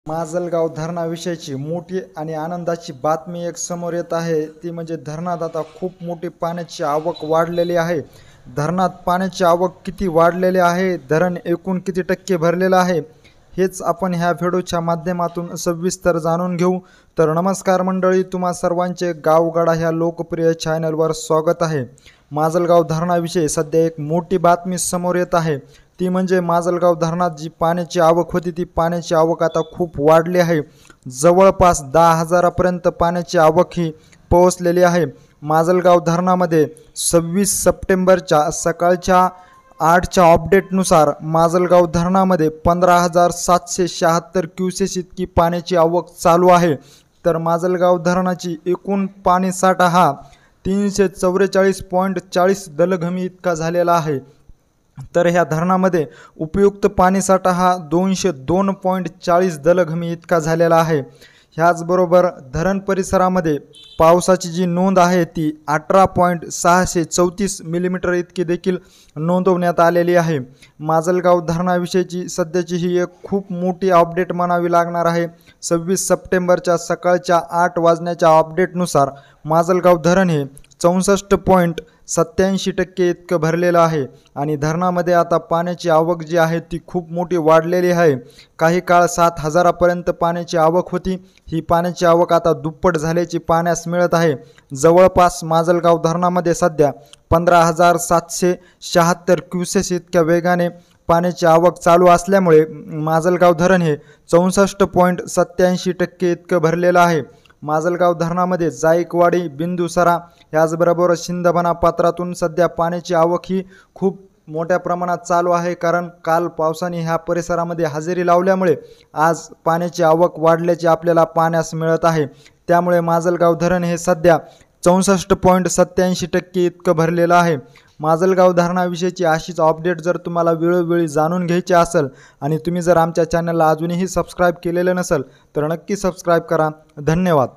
माजलगाव धरणाविषयीची मोठी आणि आनंदाची बातमी एक समोर येत आहे। ती म्हणजे धरणात आता खूप मोठी पाण्याची आवक वाढलेली आहे। धरणात पाण्याची आवक किती वाढलेली आहे, धरण एकूण किती टक्के भरलेलं आहे, हेच आपण ह्या व्हिडिओच्या माध्यमातून सविस्तर जाणून घेऊ। तर नमस्कार मंडळी, तुम्हा सर्वांचे गावगाडा ह्या लोकप्रिय चॅनलवर स्वागत आहे। माजलगाव धरणाविषयी सध्या एक मोठी बातमी समोर येत आहे। ती म्हणजे माजलगाव धरणात जी पाण्याची आवक होती ती पाण्याची आवक आता खूप वाढली आहे। जवळपास 10,000पर्यंत पाण्याची आवक ही पोहोचलेली आहे। माजलगाव धरणामध्ये 26 सप्टेंबरच्या सकाळच्या 8च्या अपडेटनुसार माजलगाव धरणामध्ये 15,776 क्युसेस इतकी पाण्याची आवक चालू आहे। तर माजलगाव धरणाची एकूण पाणीसाठा हा 344.40 दलघमी इतका झालेला आहे। तर ह्या धरणामध्ये उपयुक्त पाणीसाठा हा 202.40 दलघमी इतका झालेला आहे। ह्याचबरोबर धरण परिसरामध्ये पावसाची जी नोंद आहे ती 18.634 मिलीमीटर इतकी देखील नोंदवण्यात आलेली आहे। माजलगाव धरणाविषयीची सध्याची ही एक खूप मोठी अपडेट म्हणावी लागणार आहे। 26 सप्टेंबरच्या सकाळच्या 8 वाजण्याच्या अपडेटनुसार माजलगाव धरण हे 64.87% इतकं भरलेलं आहे आणि धरणामध्ये आता पाण्याची आवक जी आहे ती खूप मोठी वाढलेली आहे। काही काळ 7,000पर्यंत पाण्याची आवक होती, ही पाण्याची आवक आता दुप्पट झाल्याची पाहण्यास मिळत आहे। जवळपास माजलगाव धरणामध्ये सध्या 15,776 क्युसेस इतक्या वेगाने पाण्याची आवक चालू असल्यामुळे माजलगाव धरण हे 64.87% इतकं भरलेलं आहे। माजलगाव धरणामध्ये जायकवाडी, बिंदुसरा याचबरोबर शिंदभणा पात्रातून सध्या पाण्याची आवक ही खूप मोठ्या प्रमाणात चालू आहे, कारण काल पावसाने ह्या परिसरामध्ये हजेरी लावल्यामुळे आज पाण्याची आवक वाढल्याचे आपल्याला पाहण्यास मिळत आहे। त्यामुळे माजलगाव धरण हे सध्या 64.87% इतकं भरलेलं आहे। माजलगाव धरणाविषयीची अशीच अपडेट जर तुम्हाला वेळोवेळी जाणून घ्यायची असेल आणि तुम्ही जर आमच्या चॅनलला अजूनही सबस्क्राईब केलेलं नसेल तर नक्की सबस्क्राईब करा। धन्यवाद।